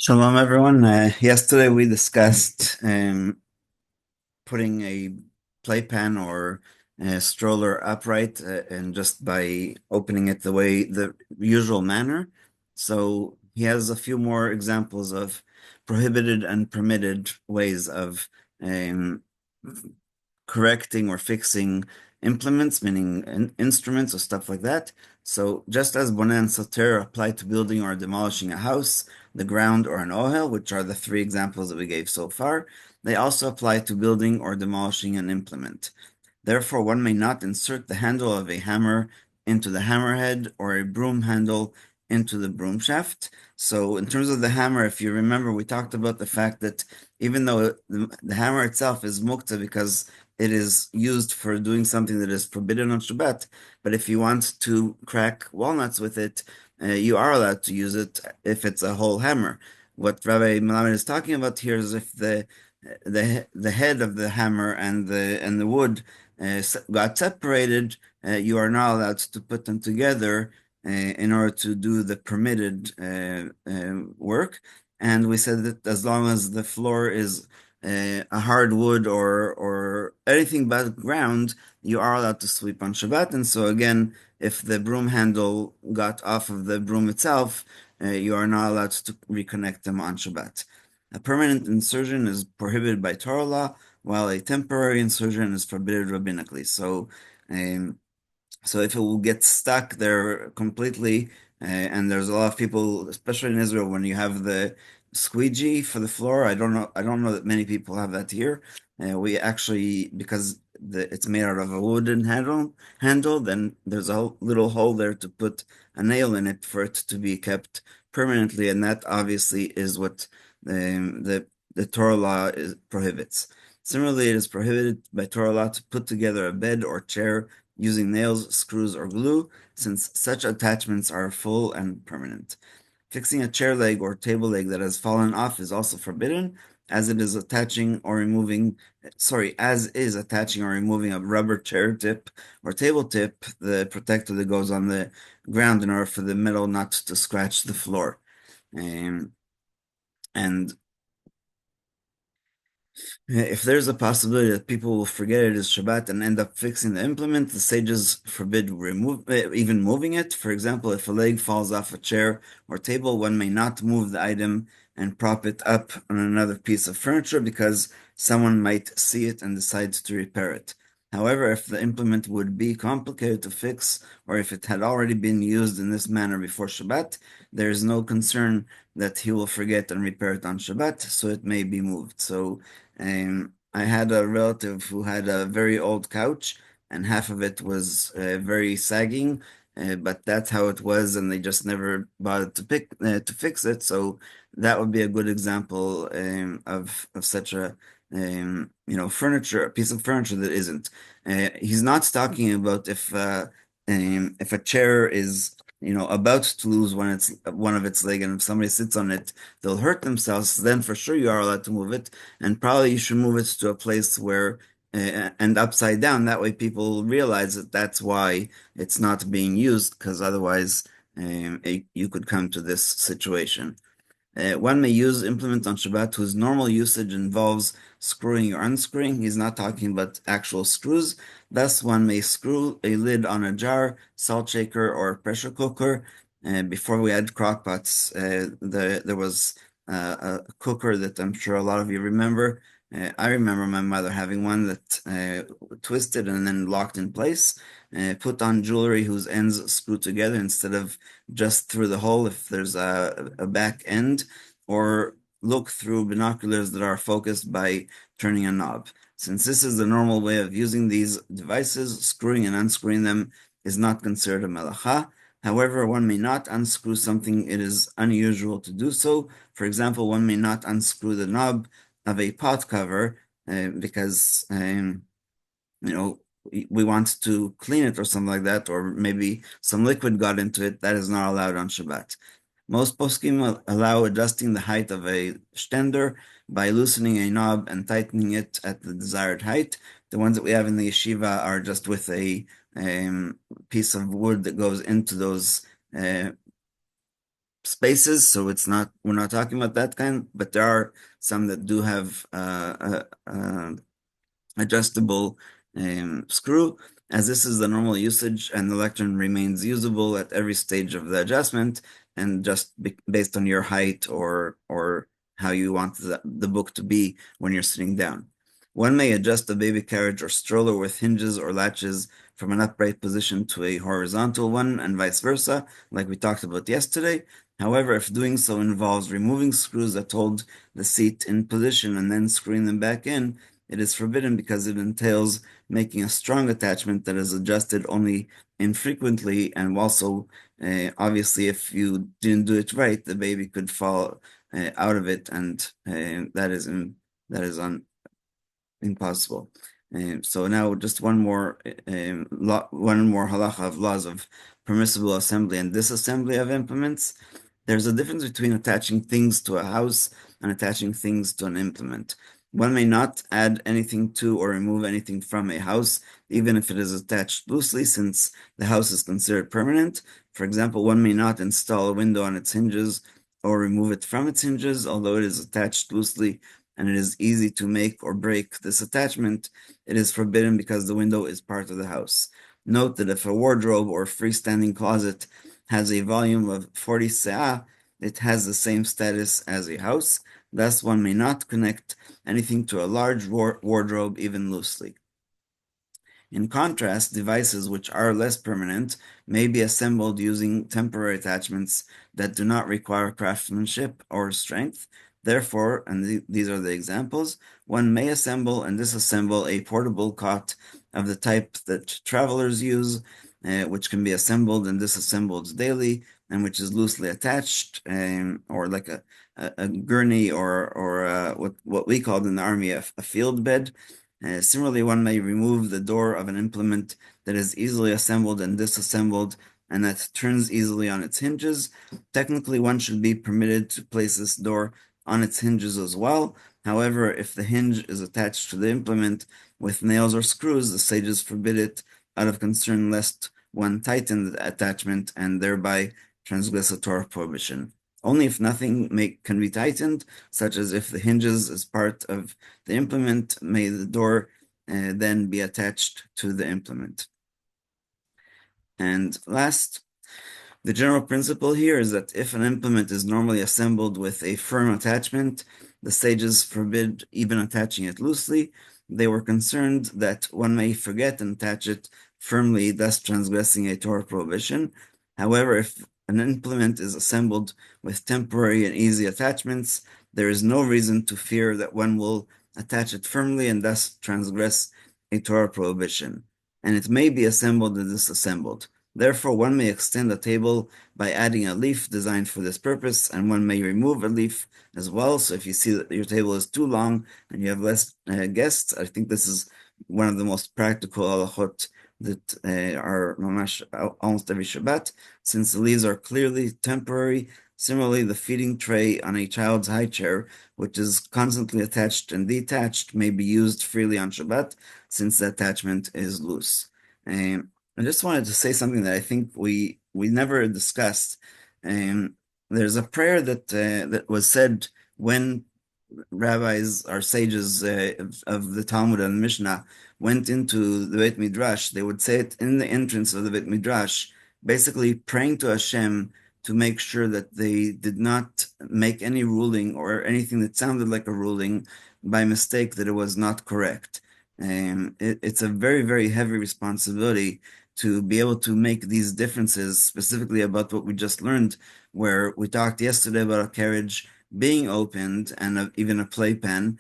Shalom, everyone. Yesterday we discussed putting a playpen or a stroller upright and just by opening it the usual manner. So he has a few more examples of prohibited and permitted ways of um, correcting or fixing implements, meaning instruments or stuff like that. So just as Boneh and Soter apply to building or demolishing a house, the ground, or an ohel, which are the three examples that we gave so far, they also apply to building or demolishing an implement. Therefore, one may not insert the handle of a hammer into the hammerhead or a broom handle into the broom shaft. So, in terms of the hammer, if you remember, we talked about the fact that even though the hammer itself is mukta because it is used for doing something that is forbidden on Shabbat, but if you want to crack walnuts with it, you are allowed to use it if it's a whole hammer. What Rabbi Melamed is talking about here is if the head of the hammer and the wood got separated, you are not allowed to put them together in order to do the permitted work. And we said that as long as the floor is a hard wood or anything but ground, you are allowed to sweep on Shabbat. And so again, if the broom handle got off of the broom itself, you are not allowed to reconnect them on Shabbat. A permanent insertion is prohibited by Torah law, while a temporary insertion is forbidden rabbinically. Um, so if it will get stuck there completely, and there's a lot of people, especially in Israel, when you have the squeegee for the floor, I don't know that many people have that here. We actually, because it's made out of a wooden handle, then there's a little hole there to put a nail in it for it to be kept permanently, and that obviously is what the Torah law prohibits. Similarly, it is prohibited by Torah law to put together a bed or chair using nails, screws, or glue, since such attachments are full and permanent. Fixing a chair leg or table leg that has fallen off is also forbidden, as is attaching or removing a rubber chair tip or table tip, the protector that goes on the ground in order for the metal not to scratch the floor. And if there's a possibility that people will forget it is Shabbat and end up fixing the implement, the sages forbid even moving it. For example, if a leg falls off a chair or table, one may not move the item and prop it up on another piece of furniture because someone might see it and decide to repair it. However, if the implement would be complicated to fix, or if it had already been used in this manner before Shabbat, there is no concern that he will forget and repair it on Shabbat, so it may be moved. So I had a relative who had a very old couch, and half of it was very sagging, but that's how it was, and they just never bothered to fix it. So that would be a good example of such a a piece of furniture that isn't. He's not talking about if a chair is about to lose one of its leg, and if somebody sits on it, they'll hurt themselves. Then for sure you are allowed to move it, and probably you should move it to a place where and upside down. That way people realize that that's why it's not being used, because otherwise you could come to this situation. One may use implement on Shabbat whose normal usage involves screwing or unscrewing. He's not talking about actual screws. Thus, one may screw a lid on a jar, salt shaker, or pressure cooker. Before we had crock pots, there was a cooker that I'm sure a lot of you remember. I remember my mother having one that twisted and then locked in place. Put on jewelry whose ends screw together instead of just through the hole if there's a back end, or look through binoculars that are focused by turning a knob. Since this is the normal way of using these devices, screwing and unscrewing them is not considered a melacha. However, one may not unscrew something it is unusual to do so. For example, one may not unscrew the knob of a pot cover because we want to clean it or something like that, or maybe some liquid got into it. That is not allowed on Shabbat. Most poskim allow adjusting the height of a stender by loosening a knob and tightening it at the desired height. The ones that we have in the yeshiva are just with a piece of wood that goes into those spaces, so we're not talking about that kind, but there are some that do have adjustable screw, as this is the normal usage, and the lectern remains usable at every stage of the adjustment, and just based on your height or how you want the book to be when you're sitting down. One may adjust a baby carriage or stroller with hinges or latches from an upright position to a horizontal one, and vice versa, like we talked about yesterday. However, if doing so involves removing screws that hold the seat in position and then screwing them back in, it is forbidden because it entails making a strong attachment that is adjusted only infrequently, and also, obviously, if you didn't do it right, the baby could fall out of it, and that is impossible. So now just one more halacha of laws of permissible assembly and disassembly of implements. There's a difference between attaching things to a house and attaching things to an implement. One may not add anything to or remove anything from a house, even if it is attached loosely, since the house is considered permanent. For example, one may not install a window on its hinges or remove it from its hinges, although it is attached loosely and it is easy to make or break this attachment. It is forbidden because the window is part of the house. Note that if a wardrobe or freestanding closet has a volume of 40 se'ah, it has the same status as a house. Thus, one may not connect anything to a large wardrobe even loosely. In contrast, devices which are less permanent may be assembled using temporary attachments that do not require craftsmanship or strength. Therefore, and these are the examples, one may assemble and disassemble a portable cot of the type that travelers use, which can be assembled and disassembled daily, and which is loosely attached, or like a gurney, or what we called in the army a field bed. Similarly, one may remove the door of an implement that is easily assembled and disassembled and that turns easily on its hinges. Technically, one should be permitted to place this door on its hinges as well. However, if the hinge is attached to the implement with nails or screws, the sages forbid it out of concern lest one tighten the attachment and thereby transgress a Torah prohibition. Only if nothing can be tightened, such as if the hinges is part of the implement, may the door then be attached to the implement. And last, the general principle here is that if an implement is normally assembled with a firm attachment, the sages forbid even attaching it loosely. They were concerned that one may forget and attach it firmly, thus transgressing a Torah prohibition. However, if an implement is assembled with temporary and easy attachments, there is no reason to fear that one will attach it firmly and thus transgress a Torah prohibition. And it may be assembled and disassembled. Therefore, one may extend a table by adding a leaf designed for this purpose, and one may remove a leaf as well. So if you see that your table is too long and you have less guests, I think this is one of the most practical halachot that are mamash almost every Shabbat, since the leaves are clearly temporary. Similarly, the feeding tray on a child's high chair, which is constantly attached and detached, may be used freely on Shabbat, since the attachment is loose. I just wanted to say something that I think we never discussed. There's a prayer that was said when rabbis, our sages of the Talmud and Mishnah, went into the Beit Midrash. They would say it in the entrance of the Beit Midrash, basically praying to Hashem to make sure that they did not make any ruling or anything that sounded like a ruling by mistake, that it was not correct. It's a very, very heavy responsibility to be able to make these differences, specifically about what we just learned, where we talked yesterday about a carriage being opened and even a playpen,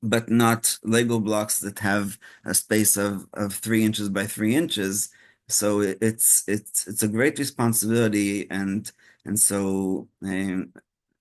but not Lego blocks that have a space of 3 inches by 3 inches. So it's a great responsibility, and so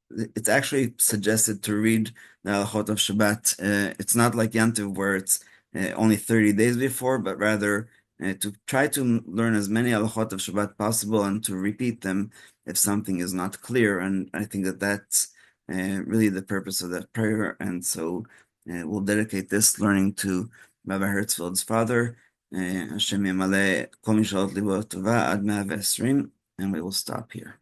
it's actually suggested to read the Halachot of Shabbat. It's not like Yantiv where it's only 30 days before, but rather to try to learn as many Halachot of Shabbat possible and to repeat them if something is not clear. And I think that that's really the purpose of that prayer. And so we'll dedicate this learning to Rabbi Hertzfeld's father, Hashem Yamaleh Kol Mishalot Libo Tova Ad 120, and we will stop here.